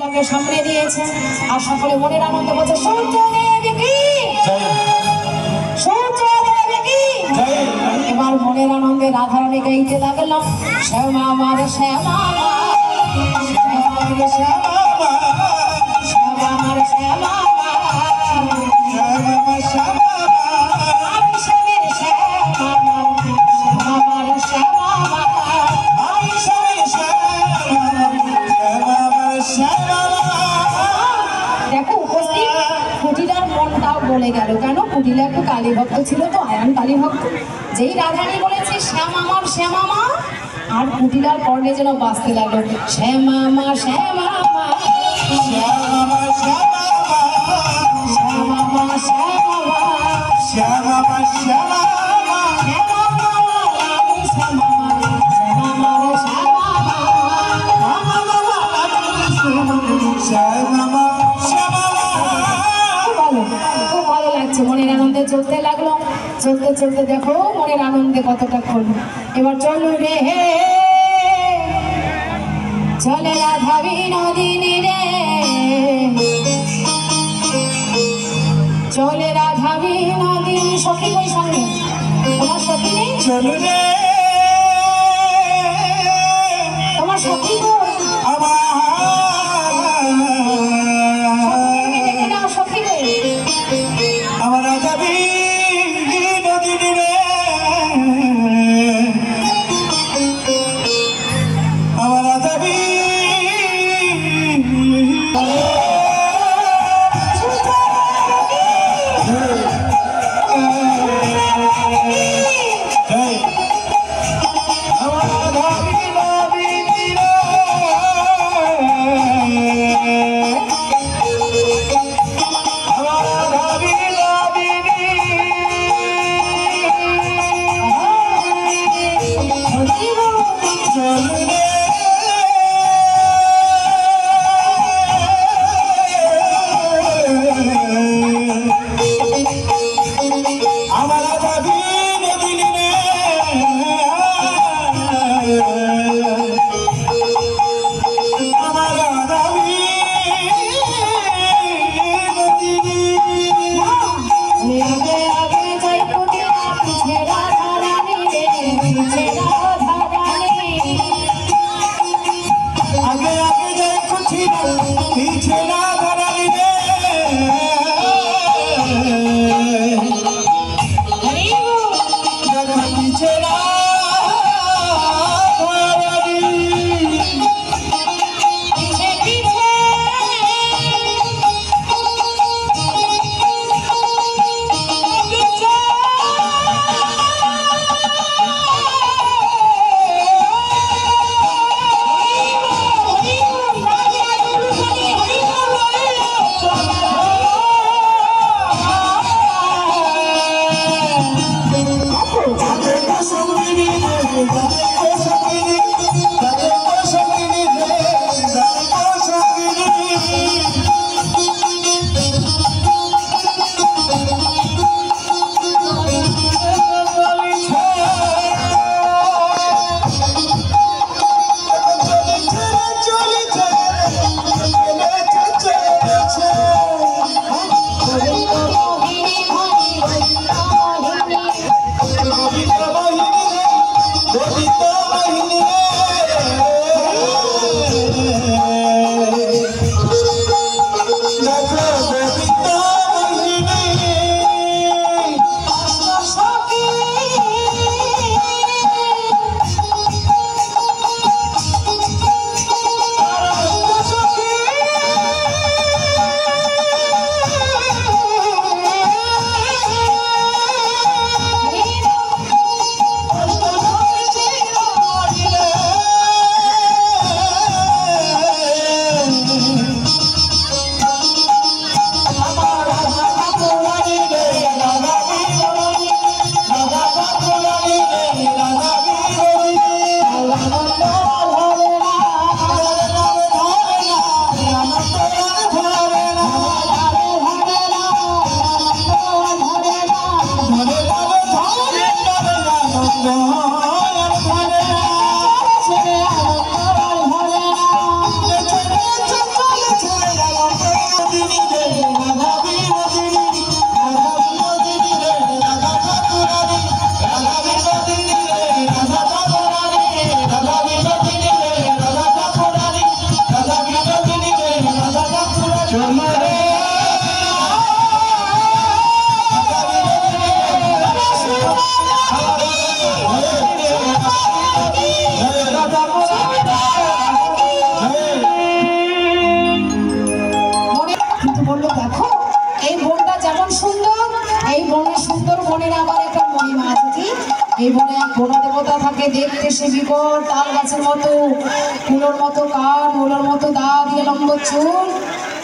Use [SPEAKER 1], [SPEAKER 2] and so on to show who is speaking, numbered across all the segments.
[SPEAKER 1] আপনাকে সামনে দিয়েছেন আর সকলে মনের আনন্দে বলছে সূর্য দেবী কি সূর্য দেবী কি। এবার মনের আনন্দে রাধারানী গাইতে লাগলাম শ্যামা আমার শ্যামা বলে গেল কেন কুটিলা একটু কালী ভক্ত ছিল তো আয়ান কালী ভক্ত যেই রাধারানী বলেছে শ্যামা আমার শ্যামা মা আর কুটিলার কর্ণে যেন বাঁচতে লাগলো শ্যামা মা শ্যামা মা শ্যামা মা শ্যামা মা শ্যামা মা শ্যামা মা শ্যামা মা শ্যামা মা শ্যামা মা আমি শ্যামা মা শ্যামা মা রে শ্যামা মা শ্যামা মা শ্যামা মা শ্যামা মা খুব ভালো লাগছে মনের আনন্দে চলতে লাগলো চলতে চলতে দেখো মনের আনন্দে কতটা করলো এবার চলো রে চলে রাধা বিনোদিনী রে চলে রাধা বিনোদিনী সখী কই সঙ্গে তোমার সখী নেই চলো রে তোমার সখী কই আমার আমার রাধা বিনোদিনী রে আমার রাধা বন দেবতা থাকে দেখতে সে বিকট তাল গাছের মতো, কুলোর মতো কান, ওলোর মতো দাঁত, লম্ব চুল।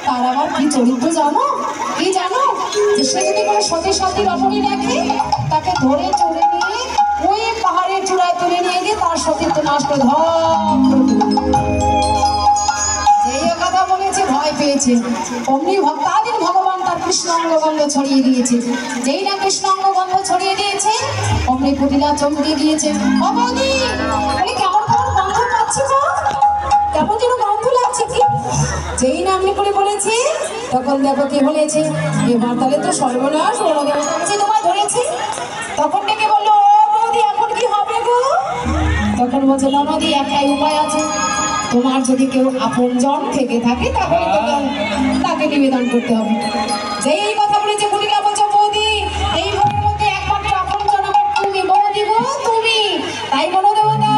[SPEAKER 1] তার আবার কি চরিত্র জানো? কি জানো? যে সে যদি কোনো সতী সাথী রমণী দেখে তাকে ধরে চড়ে নিয়ে ওই পাহাড়ের চূড়ায় তুলে নিয়ে গিয়ে তার সতীত্ব নাশ করে ধপ। এই কথা বলেছে, ভয় পেয়েছে। অমনি ভক্তাদিন ভগবান তার কৃষ্ণাঙ্গ গন্ধ ছড়িয়ে দিয়েছে। যেই না কৃষ্ণাঙ্গ গন্ধ ছড়িয়ে দিয়েছে অমনি কুটিলা চমকে দিয়েছে। ভগবতী বলে কেমন কেমন গন্ধ পাচ্ছি গো, কেমন যেন গন্ধ লাগছে কি। যেই না আমি করে বলেছি তখন দেখো কি বলেছে, এবার তাহলে তো সর্বনাশ, তোমায় ধরেছি। তখন ডেকে বললো, ও বৌদি এখন কি হবে গো? তখন বলছে, ননদি একটাই উপায় আছে, তোমার যদি কেউ আপনজন থেকে থাকে তাহলে তাকে নিবেদন করতে হবে। যেই কথা বলেছে কুটিলা বলছে, বৌদি এই মনের মধ্যে একমাত্র আপনজন আমার তুমি, বৌদি গো তুমি। তাই বলো দেবতা,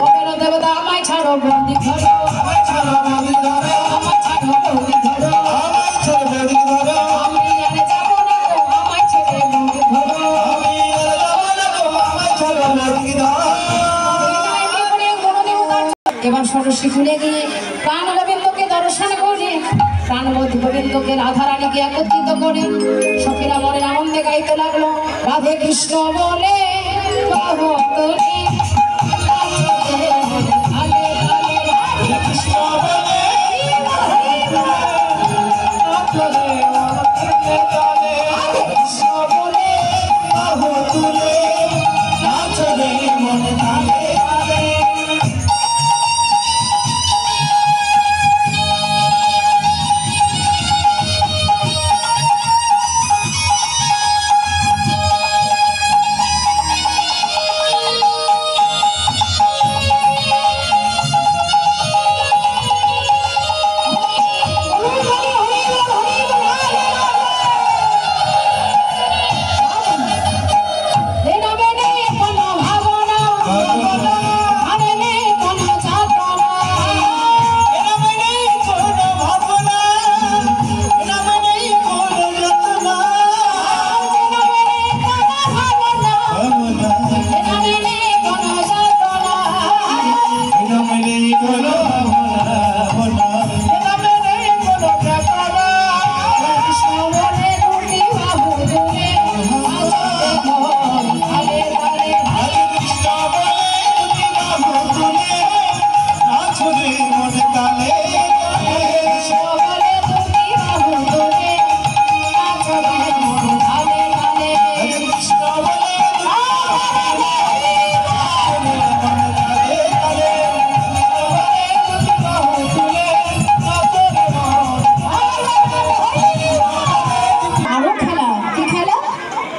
[SPEAKER 1] বলো দেবতা আমায় ছাড়ো বন্দি ধরো, আমায় ছাড়ো বন্দি ধরো, আমায় ছাড়ো বন্দি ধরো, আমায় ছাড়ো বন্দি ধরো, আমি আর যাব না গো, আমায় ছেড়ে বন্দি ধরো, আমি আর যাব না গো, আমায় ছাড়ো বন্দি ধরো। এবার ষোড়শী খুলে গিয়ে প্রাণ গোবিন্দকে দর্শন করে, প্রাণ গোবিন্দকে রাধা রানীকে একত্রিত করে সখীরা মনের আনন্দে গাইতে লাগলো, রাধে কৃষ্ণ বলে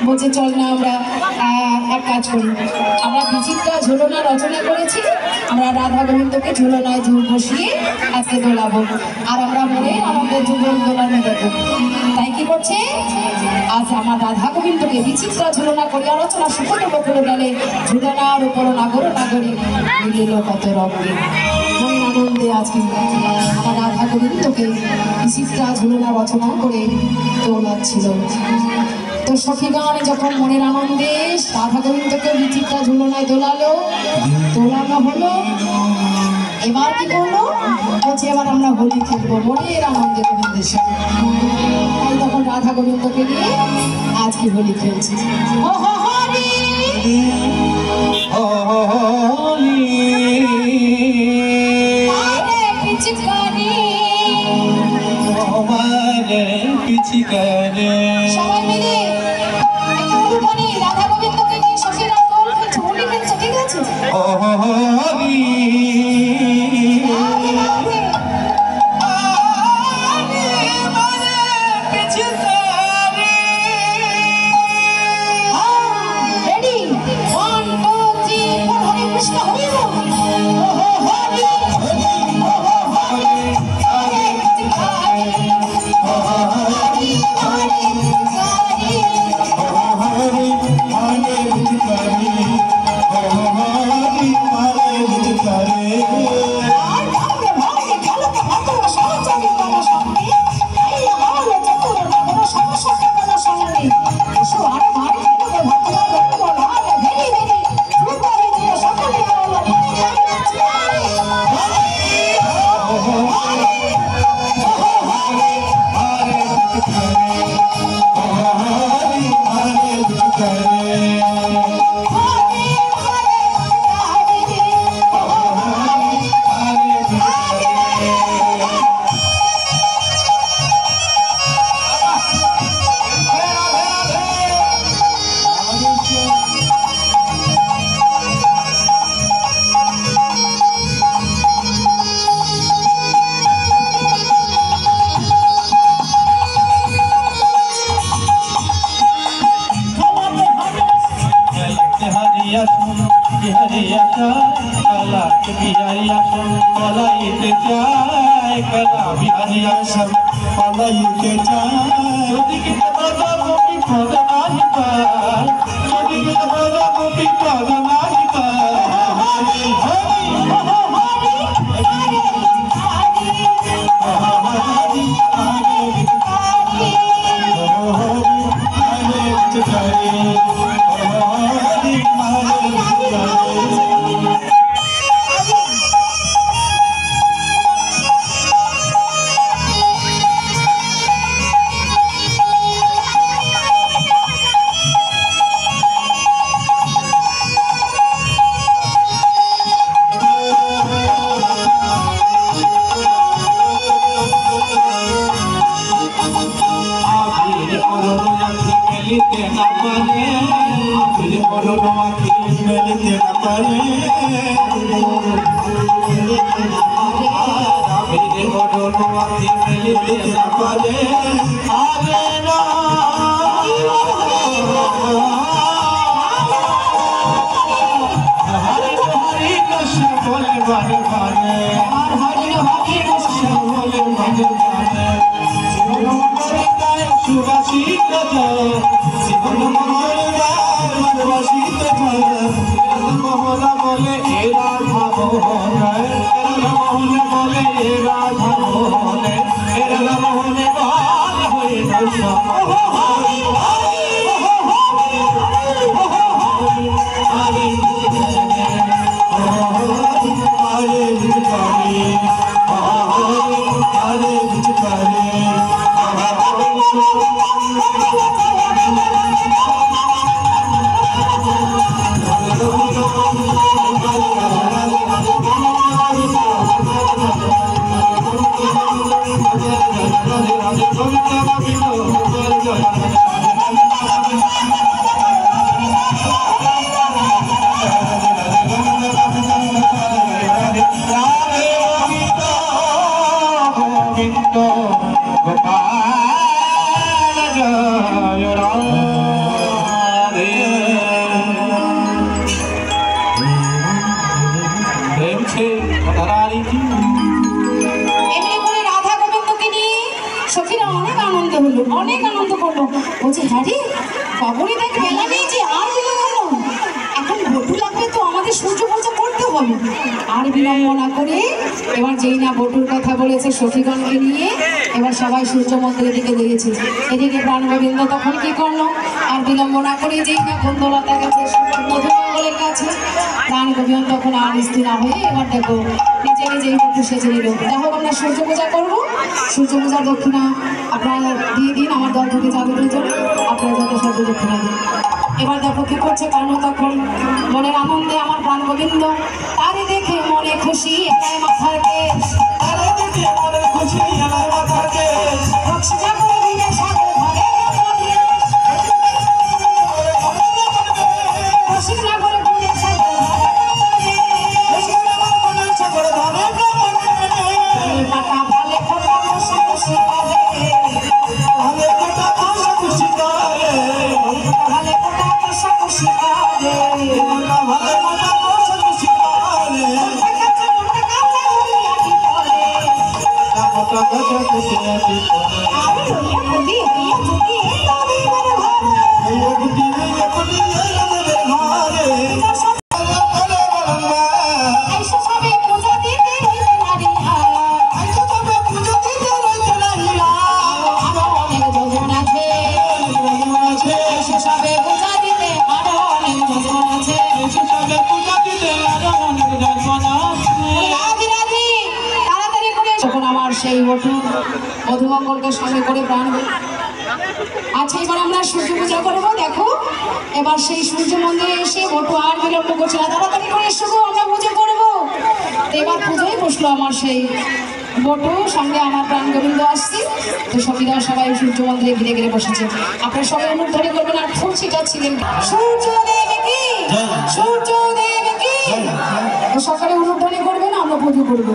[SPEAKER 1] বলছে চল না আমরা এক কাজ করি, আমরা বিচিত্রা ঝুলনা রচনা করেছি, আমরা রাধা গোবিন্দকে ঝুলনায় ঝুল বসিয়ে আজকে দোলাবো, আর আমরা মনে আমাদের ঝুলন দোলানো দেবো। তাই কি করছে, আজ আমার রাধা গোবিন্দকে বিচিত্রা ঝুলনা করিয়া রচনা সুখত বকুল গেলে ঝুলনার উপর নাগর নাগরী মিলিল কত রঙে। মনের আনন্দে আজকে আমার রাধা গোবিন্দকে বিচিত্রা ঝুলনা রচনা করে দোলাচ্ছিল। তো সখীগণ যখন মনের আনন্দে রাধা গোবিন্দকে বিচিত্রা ঝুলনায় দোলানো হলো, এবার কি করলো, বলছে এবার আমরা হোলি খেলবো মনের আনন্দে গোবিন্দের সাথে। তাই তখন রাধা গোবিন্দকে নিয়ে আজকে হোলি খেলছে। সবাই মিলে রাধা গোবিন্দকে নিয়ে সখীরা দোল খেলছে, হোলি খেলছে, ঠিক আছে?
[SPEAKER 2] Hare হারিয়া সব পালাইতে চায় যদি বাবা গোপী পদ নাই পায় যদি বাবা গোপী পদ নাই পায়
[SPEAKER 1] অনেক আনন্দ করলো বলছে হ্যাঁ রে খবরে দেখ মেলা নিয়েছি আর বিলম্ব হলো এখন বটু লাগবে তো আমাদের সূর্য পূজা করতে হবে আর বিলম্ব না করে এবার যেই না বটুর কথা বলেছে সখীগণকে নিয়ে এবার সবাই সূর্য মন্দিরের দিকে দিয়েছে এদিকে প্রাণগোবিন্দ তখন কি করলো আর বিলম্ব না করে যেই না কুন্দলতা গেছে মধুমঙ্গলের কাছে প্রাণগোবিন্দ তখন আর স্থির না হয়ে এবার দেখো নিজে নিজেই বটু সেজে নিল দেখো আমরা সূর্য পূজা করবো সূর্য পূজার দক্ষিণা আপনারা দিয়ে দিন আমার দল থেকে যাবে দুজন আপনারা যত সর্ব দক্ষিণা দিন এবার দেখো কি করছে কারণ তখন মনের আনন্দে আমার প্রাণ গোবিন্দ তারে দেখে মনে খুশি একাই মাথাকে তারে দেখে মনে খুশি আমার মাথাকে রক্ষা করে দিয়ে সাগর ঘরে খুশি না করে দিয়ে সাগর পাতা ভালে খোটা খুশি খুশি করে ভালে খোটা খুশি করে ভালে খোটা খুশি করে ভালে খোটা খুশি করে সেই বটু মধুমঙ্গলকে সঙ্গে করে প্রাণ আচ্ছা এবার আমরা সূর্য পূজা করবো দেখো এবার সেই সূর্য মন্দিরে এসে বটু আর বিলম্ব করছে না তাড়াতাড়ি করে এসো আমরা পুজো করবো এবার পুজোয় বসলো আমার সেই বটু সঙ্গে আমার প্রাণ গোবিন্দ আসছি তো সখীরা সবাই সূর্য মন্দিরে ঘিরে ঘিরে বসেছে আপনারা সবাই অনুধ্বনি করবেন আর ফুল ছিটাচ্ছিলেন সূর্য দেবে কি সূর্য দেবে কি সকালে অনুধ্বনি করবেন আমরা পুজো করবো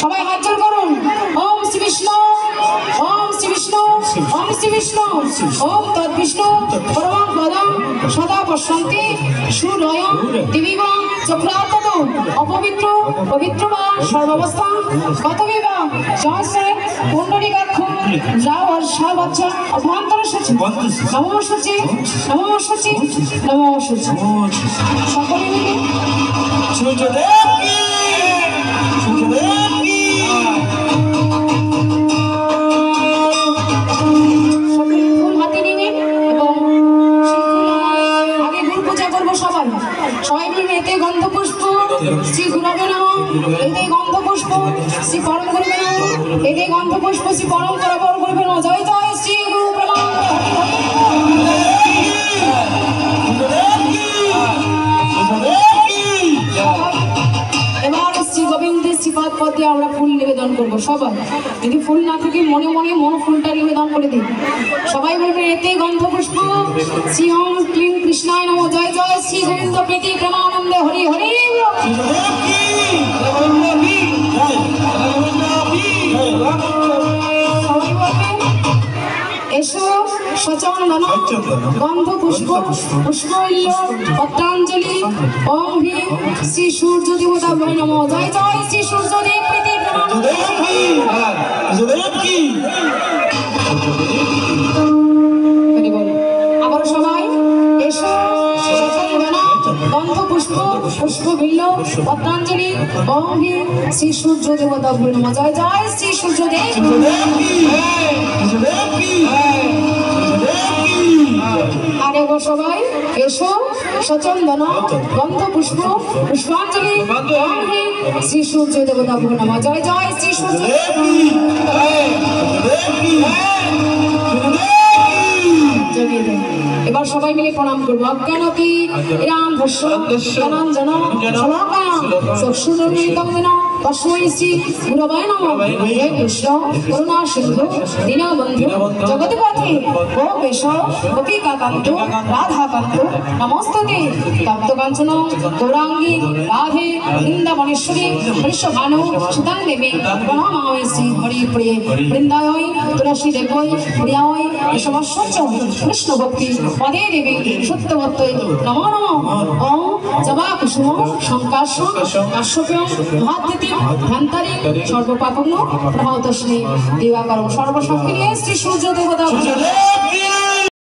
[SPEAKER 1] সবাই হাত জোড় করুন। ওম শ্রী বিষ্ণু, ওম শ্রী বিষ্ণু, ওম শ্রী বিষ্ণু, ওম তৎ বিষ্ণু পরমং পদং সদা পশ্যন্তি সুরয়ং দিবিবং চক্রাতত অপবিত্র পবিত্র বা সর্বাবস্থা গতবিবা সহস্রে পুণ্ডরীকাক্ষ যাও আর সর্বাচ্চা অভ্যন্তর সূচি নমঃ সূচি নমঃ সূচি নমঃ সূচি। সকলে মিলে
[SPEAKER 2] সূর্যদেব কি, সূর্যদেব কি।
[SPEAKER 1] সকলে ফুল হাতে নেবেন এবং সেই ফুল আগে গুরু পূজা করবো সবাই। সবাই মিলে এতে গন্ধ পুষ্প শ্রী গুরবে নমঃ, এতে গন্ধ পুষ্প শ্রী পরম গুরবে নমঃ, এতে গন্ধ পুষ্প শ্রী পরম পরাপর গুরবে নমঃ। জয় জয় শ্রী গুরু প্রণাম। এবার শ্রী গোবিন্দের শ্রীপাদ পদে আমরা ফুল নিবেদন করবো সবাই। যদি ফুল না থাকে মনে মনে মন ফুলটা নিবেদন করে দিন। সবাই বলবেন এতে গন্ধ পুষ্প শ্রী ওম ক্লিং কৃষ্ণায় নমঃ। জয় জয় শ্রী গোবিন্দ প্রীতি প্রেমানন্দে হরি হরি। সবাই বলবেন এসো সচন্দন গন্ধ পুষ্প পুষ্পল্য পত্রাঞ্জলি ওম হ্রিং শ্রী সূর্য দেবতাভ্যৈ নমঃ। জয় জয় শ্রী সূর্যদেব প্রীতি প্রেমানন্দে। আবার সবাই এসো সচন্দন গন্ধ পুষ্প পুষ্পবিল্ল পত্রাঞ্জলি ওম হ্রিং শ্রী সূর্য দেবতাভ্যৈ নমঃ। জয় জয় শ্রী সূর্যদেব। আর একবার সবাই এসো সচন্দন গন্ধ পুষ্প পুষ্পাঞ্জলি ওম হ্রিং শ্রী সূর্য দেবতাভ্যৈ নমঃ। জয় জয় শ্রী সূর্য। এবার সবাই মিলে প্রণাম করবো। অজ্ঞানতি রাম ধস্য জ্ঞানাঞ্জন শলাকা চক্ষুর্মিলিতং যেন তস্मै শ্রী গুরবে নমঃ। হে কৃষ্ণ করুণা সিন্ধু দীনবন্ধু জগৎপতে গোপেশ গোপিকাকান্ত রাধাকান্ত নমস্তুতে তপ্তকাঞ্চন গৌরাঙ্গী রাধে বৃন্দাবনেশ্বরী বৃষভানু সুতাং দেবী প্রণমামি শ্রী হরিপ্রিয়ে বৃন্দায় তুলসী দেবৈ প্রিয়ায় কেশবস্য কৃষ্ণ ভক্তি পদে দেবী সত্যবত্যৈ নমো নমঃ। ওম জবা কুসুম শঙ্কাশ কাশ্যপ্যং মহাদ্যতি ধ্যান্তারি সর্বপাপগ্ন প্রহতস্মি দিবাকরম সর্বশক্তি নিয়ে শ্রী সূর্য দেবতা।